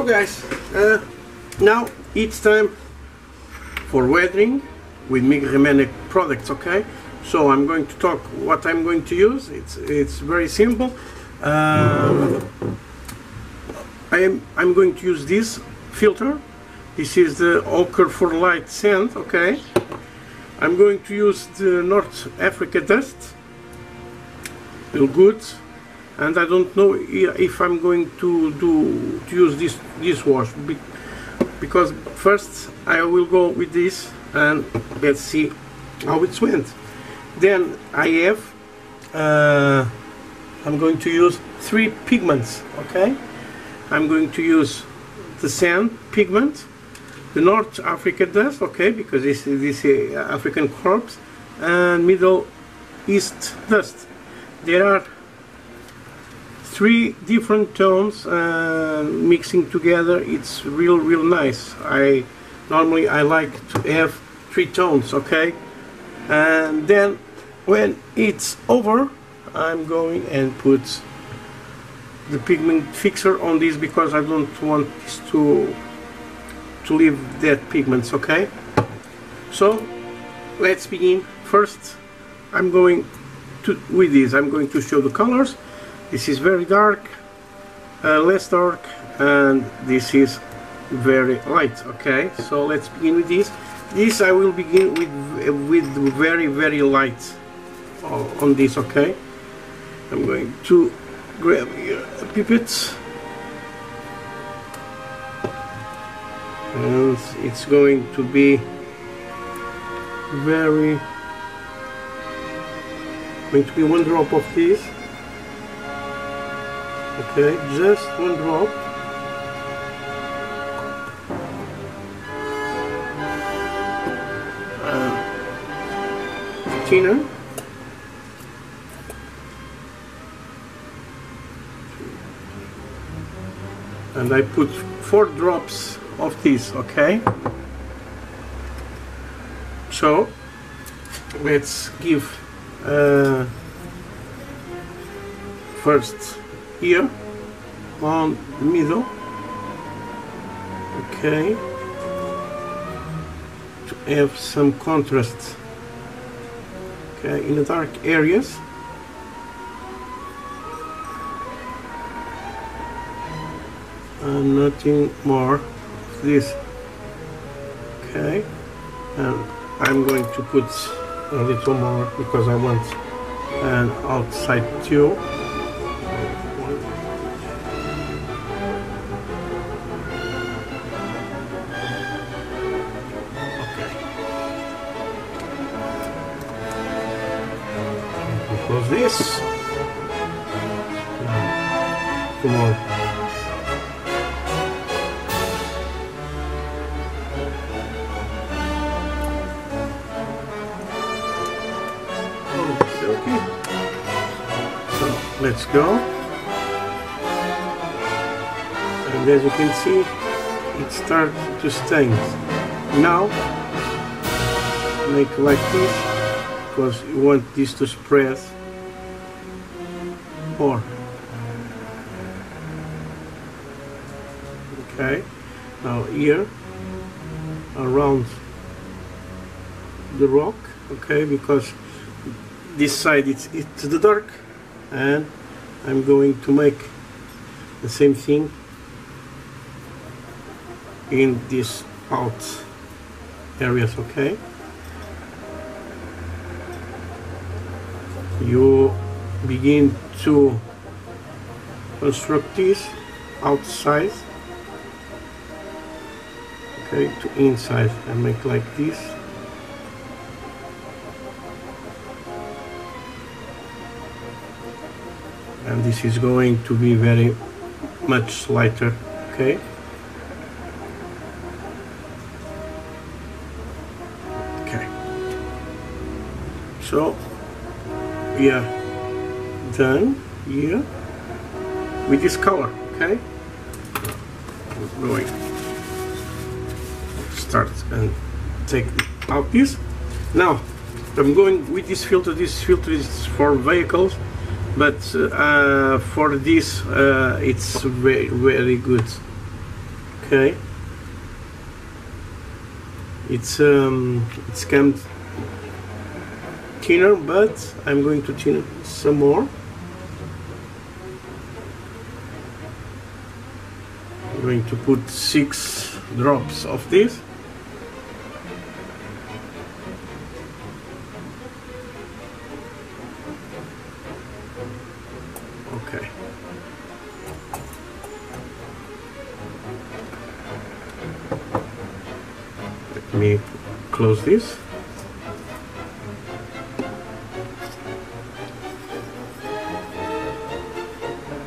guys, now it's time for weathering with Jimenez products. Okay, so I'm going to talk what I'm going to use. It's very simple. I'm going to use this filter. This is the ochre for light sand. Okay, I'm going to use the North Africa dust. Feel good. And I don't know if I'm going to use this wash, because first I will go with this and let's see how it went. Then I have I'm going to use 3 pigments. Okay, I'm going to use the sand pigment, the North Africa dust, okay, because this is African corpse, and Middle East dust. There are 3 different tones mixing together. It's real nice. Normally I like to have 3 tones, okay, and then when it's over I'm going and put the pigment fixer on this, because I don't want this to leave dead pigments. Okay, so let's begin. First I'm going to, with this I'm going to show the colors. This is very dark, less dark, and this is very light. Okay, so let's begin with this. This I will begin with very light on this. Okay, I'm going to grab here a pipette, and it's going to be one drop of this. Okay, just 1 drop. Thinner. And I put 4 drops of this. Okay. So let's give first here on the middle, okay, to have some contrast, okay, in the dark areas, and nothing more of this. Okay, and I'm going to put a little more because I want an outside too. Close this. Now, 2 more. Okay. So let's go. And as you can see, it starts to stain. Now make like this, because you want this to spread more. Okay, now here around the rock, okay, because this side it's the dark, and I'm going to make the same thing in these out areas. Okay, you begin to construct this outside, okay, to inside, and make like this. And this is going to be very much lighter. Okay, so we are done here with this color. Okay, we're going to start and take out this. Now I'm going with this filter. This filter is for vehicles, but for this it's very good. Okay, it's come thinner, but I'm going to thin some more. I'm going to put 6 drops of this. Okay. Let me close this.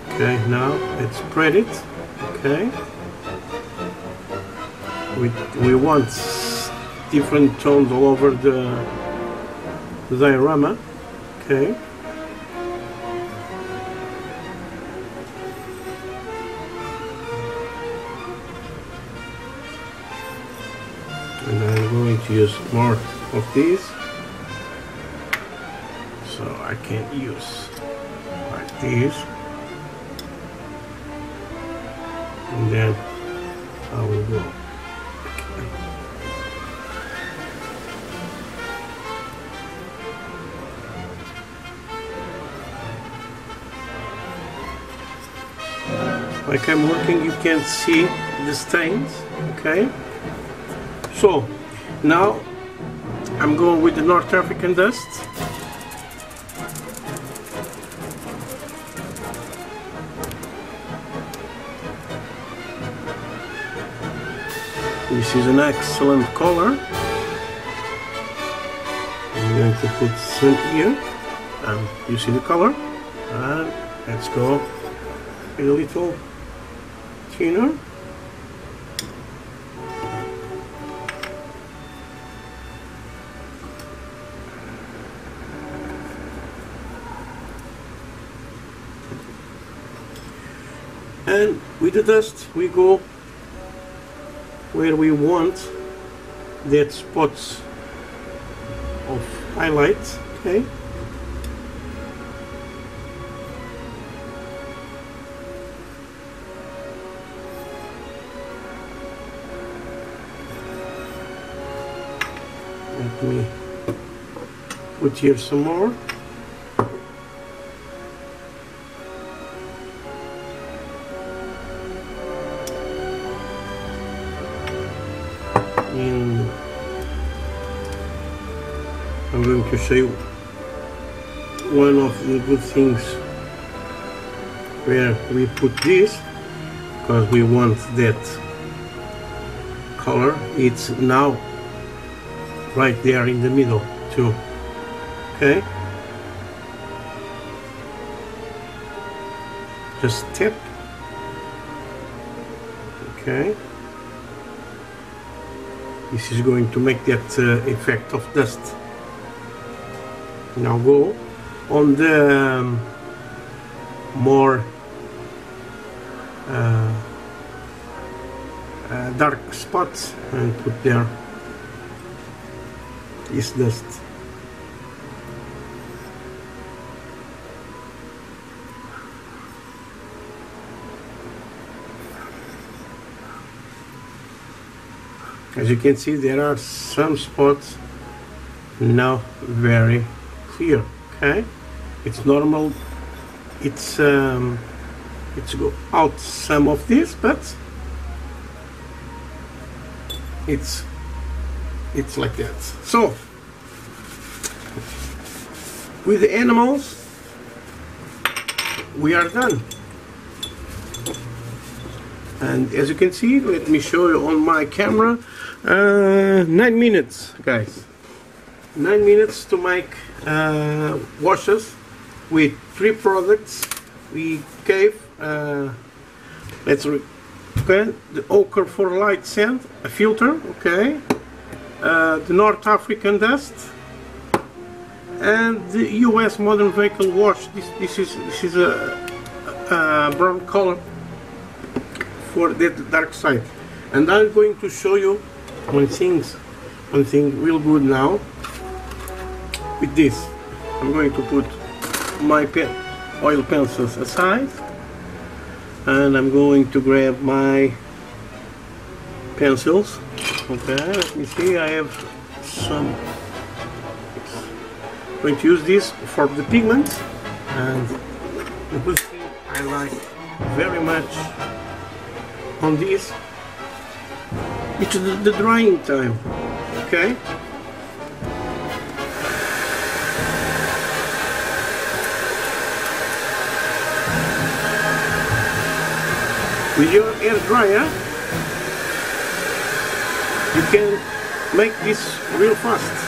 Okay, now let's spread it. Okay. We want different tones all over the diorama. Okay. And I'm going to use more of these, so I can use like this, and then I will go. Like I'm working, you can see the stains. Okay. So now I'm going with the North African dust. This is an excellent color. I'm going to put some here, and you see the color. And let's go with a little thinner. And with the dust we go where we want that spots of highlight. Okay. Let me put here some more. I'm going to show you one of the good things where we put this, because we want that color. It's now right there in the middle too. Okay, just tap. Okay, this is going to make that effect of dust. Now go on the more dark spots and put there this dust. As you can see, there are some spots now very clear. Okay, it's normal. It's go out some of this, but it's like that. So with the animals we are done. And as you can see, let me show you on my camera, 9 minutes, guys. 9 minutes to make washes with 3 products. We gave okay, the ochre for light sand, a filter, okay, the North African dust, and the US modern vehicle wash. This is a brown color for that dark side. And I'm going to show you one thing real good now. With this, I'm going to put my oil pencils aside, and I'm going to grab my pencils. Okay, let me see, I have some. I'm going to use this for the pigments, and the blue thing I like very much on this, it's the drying time. Okay, with your air dryer you can make this real fast.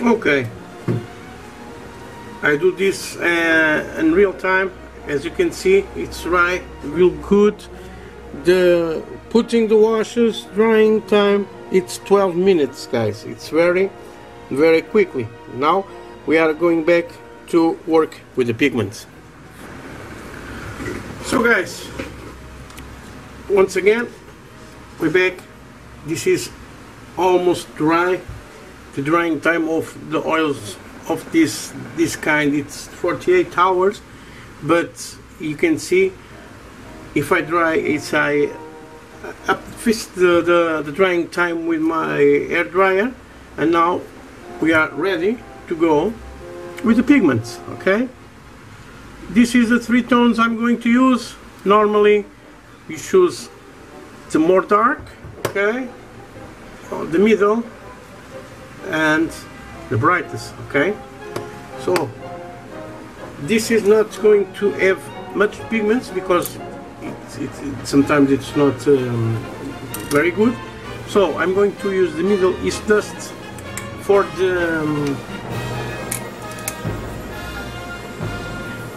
Okay, I do this in real time. As you can see, it's dry real good. The putting the washes, drying time, it's 12 minutes, guys. It's very quickly. Now we are going back to work with the pigments. So guys, once again we're back. This is almost dry. The drying time of the oils of this kind, it's 48 hours, but you can see if I dry it's I fixed the drying time with my air dryer, and now we are ready to go with the pigments. Okay, this is the 3 tones I'm going to use. Normally you choose the more dark, okay, or the middle, and the brightest. Okay, so this is not going to have much pigments because sometimes it's not very good. So I'm going to use the Middle East dust for the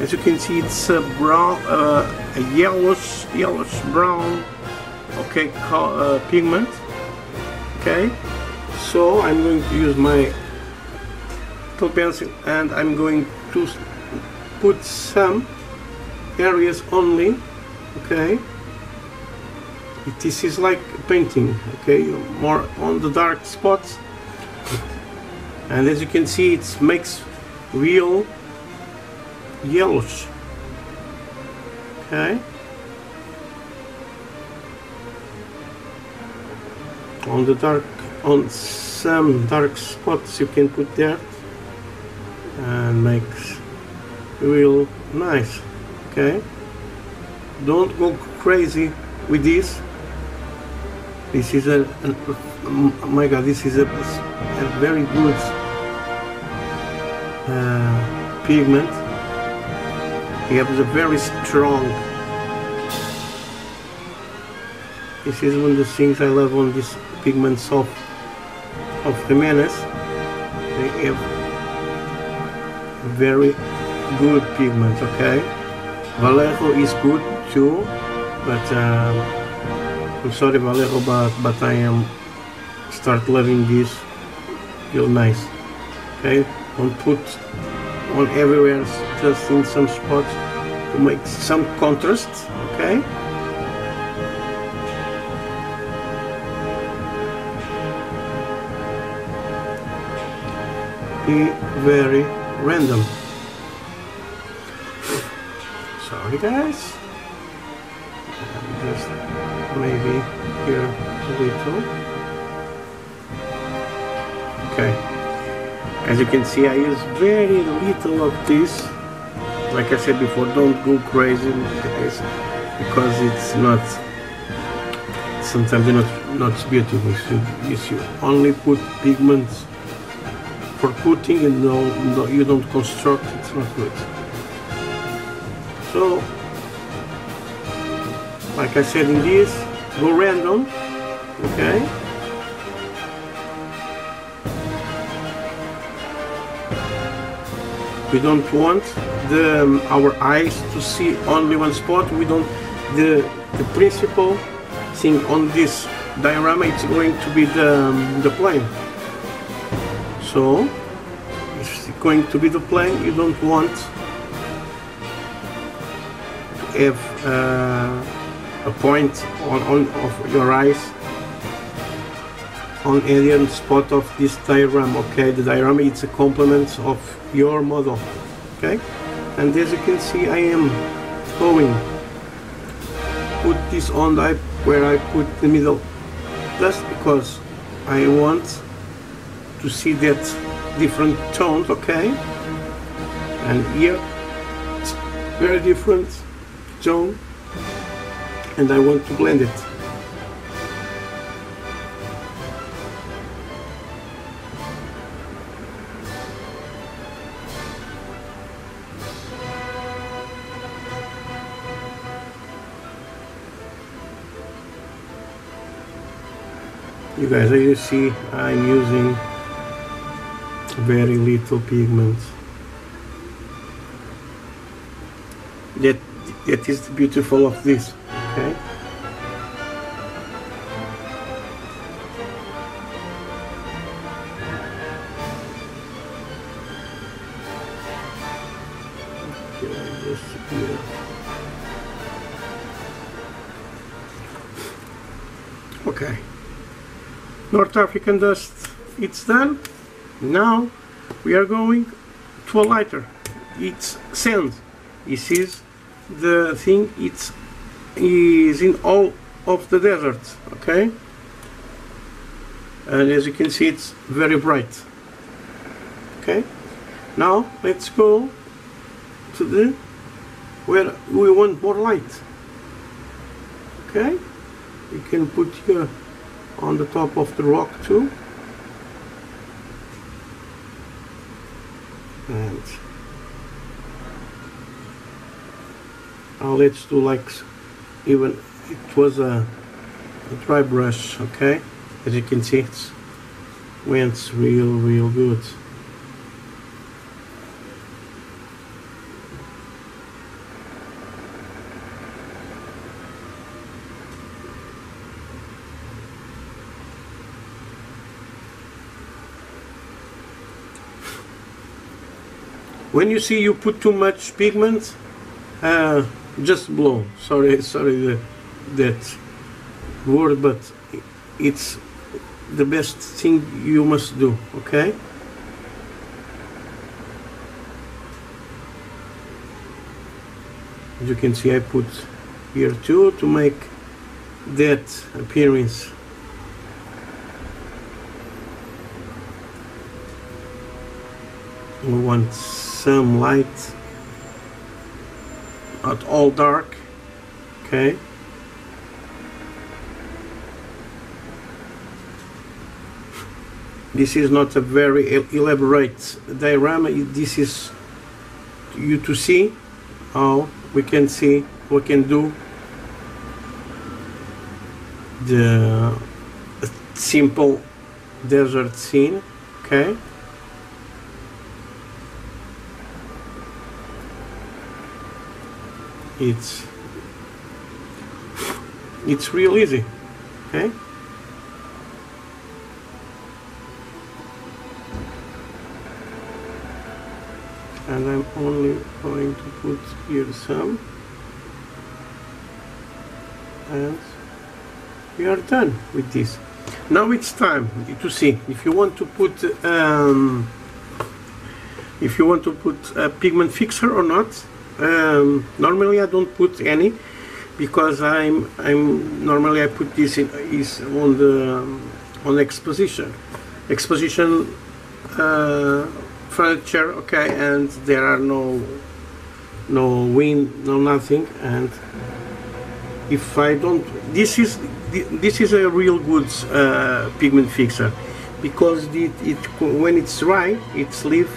as you can see, it's a brown, a yellowish brown, okay, pigment. Okay, so I'm going to use my pencil and I'm going to put some areas only. Okay, this is like painting, okay, more on the dark spots, and as you can see it makes real yellowish. Okay, on the dark, on some dark spots you can put there and makes real nice. Okay, don't go crazy with this. This is oh my god, this is a very good pigment. It has a very strong. This is one of the things I love on these pigments of Jimenez. They have very good pigments. Okay, Vallejo is good too, but I'm sorry Vallejo, but I am start loving this. Real nice. Okay, don't put on everywhere, just in some spots to make some contrast. Okay, be very random. Sorry guys, just maybe here a little. Okay, as you can see I use very little of this. Like I said before, don't go crazy guys. because it's not, sometimes not beautiful. If you only put pigments for putting and no, you don't construct, it's not good. So, like I said in this, go random, okay? We don't want our eyes to see only one spot. We don't, the principal thing on this diorama, it's going to be the plane. So, if it's going to be the plane, you don't want to have a point on of your eyes on any spot of this diorama. Okay, the diorama is a complement of your model. Okay, and as you can see, I am going put this on where I put the middle, just because I want to see that different tones. Okay, and here it's very different tone, and I want to blend it. You guys, as you see, I'm using very little pigment. That is the beautiful of this, okay? Okay. North African dust, it's done. Now we are going to a lighter. It's sand. This is the thing. It is in all of the desert. Okay. And as you can see, it's very bright. Okay. Now let's go to the where we want more light. Okay. You can put here on the top of the rock too, and now let's do like, even it was a dry brush. Okay, as you can see, it went real good. When you see you put too much pigment, just blow. Sorry that word, but it's the best thing you must do. Okay. As you can see, I put here too to make that appearance. We want some light, not all dark. Okay. This is not a very elaborate diorama. This is you to see how we can do the simple desert scene. Okay. It's real easy. Okay. And I'm only going to put here some, and we are done with this. Now it's time to see if you want to put a pigment fixer or not. Normally I don't put any, because normally I put this on the exposition furniture. Okay, and there are no wind, no nothing, and if I don't, this is a real good pigment fixer, because when it's dry, it's leave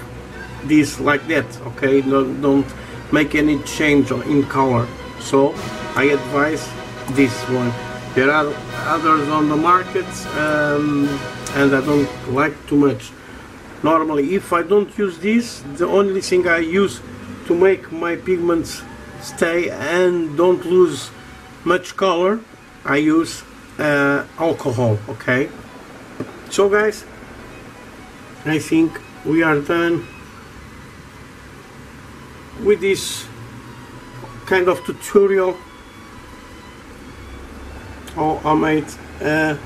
this like that, okay? Don't make any change in color. So I advise this one. There are others on the market, and I don't like too much. Normally, if I don't use this, the only thing I use to make my pigments stay and don't lose much color, I use alcohol, okay? So guys, I think we are done with this kind of tutorial. Oh, I made a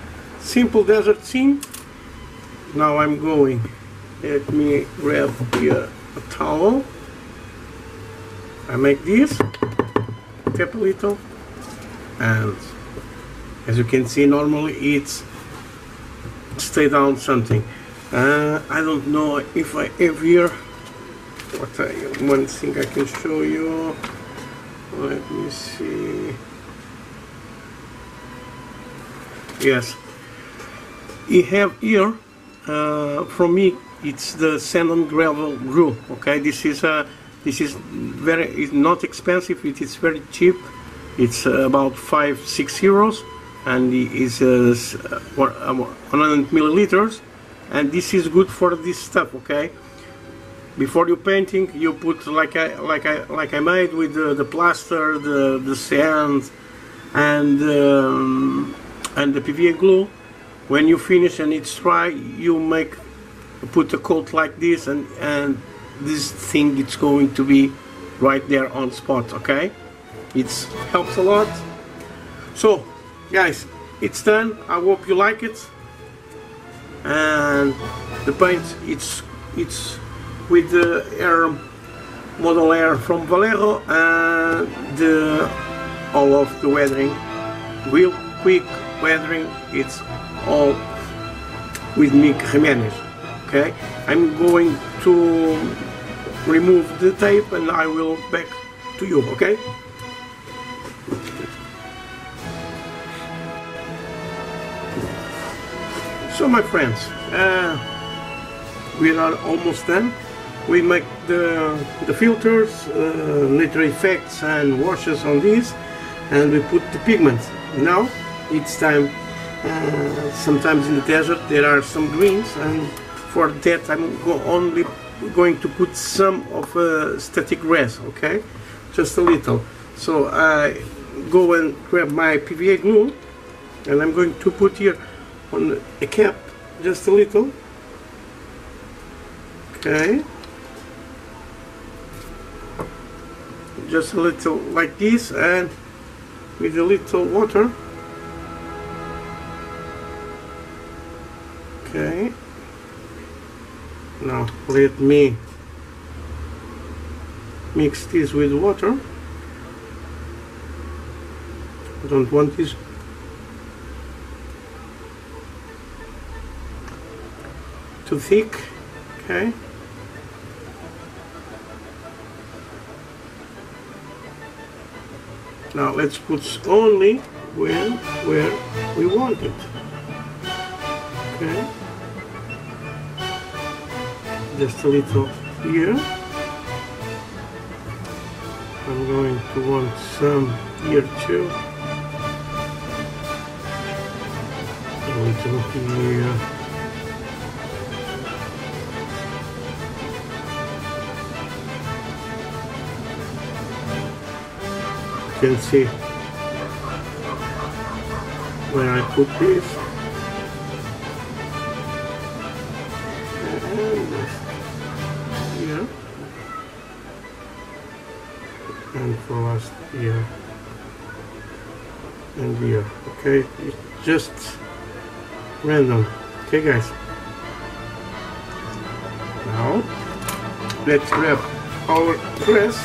simple desert scene. Now I'm going, let me grab here a towel. I make this, tap a little, and as you can see, normally it's stay down something. I don't know if I have here one thing I can show you. Let me see. Yes, you have here from me, it's the sand and gravel glue. Okay, this is it's not expensive. It is very cheap. It's about 5-6 euros, and it is 100 milliliters. And this is good for this stuff. Okay, before you painting, you put like I made with the plaster, the sand, and the PVA glue. When you finish and it's dry, you put a coat like this, and this thing, it's going to be right there on spot. Okay, it helps a lot. So guys, it's done. I hope you like it. And the paint, it's with the model air from Vallejo, and all of the weathering, real quick weathering. It's all with Jimenez. Okay, I'm going to remove the tape and I will back to you. Okay, so my friends, we are almost done. We make the filters, later effects and washes on this, and we put the pigment. Now it's time. Sometimes in the desert there are some greens, and for that I'm only going to put some of static grass, okay, just a little. So I go and grab my PVA glue, and I'm going to put here on a cap just a little, okay, just a little like this, and with a little water. Okay, now let me mix this with water. I don't want this too thick. Okay, now let's put only where we want it. Okay, just a little here. I'm going to want some here too. A little here. You can see where I put this. Here, and for last here and here. Okay, it's just random. Okay guys, now let's grab our grass.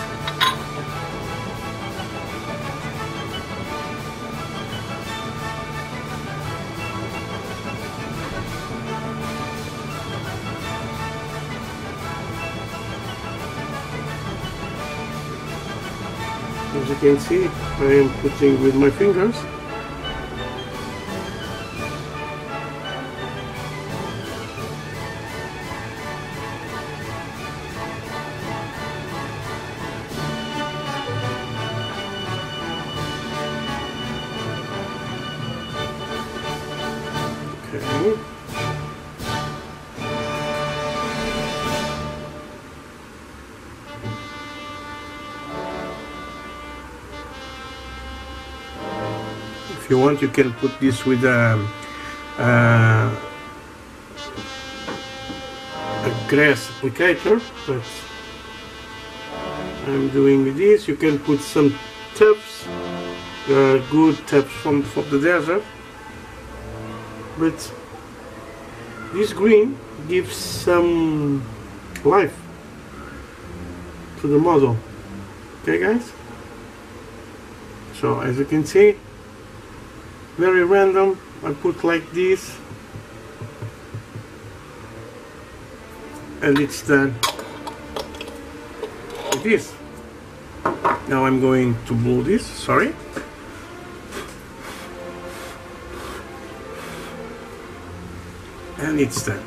As you can see, I am putting with my fingers. Okay. If you want, you can put this with a grass applicator, but I'm doing with this. You can put some tubs, good tubs from the desert, but this green gives some life to the model. Okay, guys? So as you can see, very random. I put like this and it's done like this. Now I'm going to blow this, sorry. And it's done.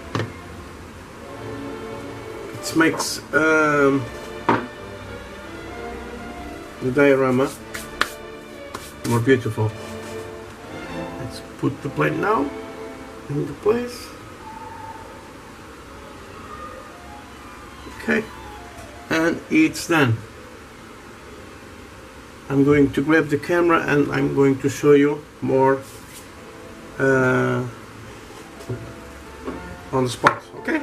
It makes the diorama more beautiful. Let's put the plate now into place. Okay, and it's done. I'm going to grab the camera and I'm going to show you more on the spot. Okay.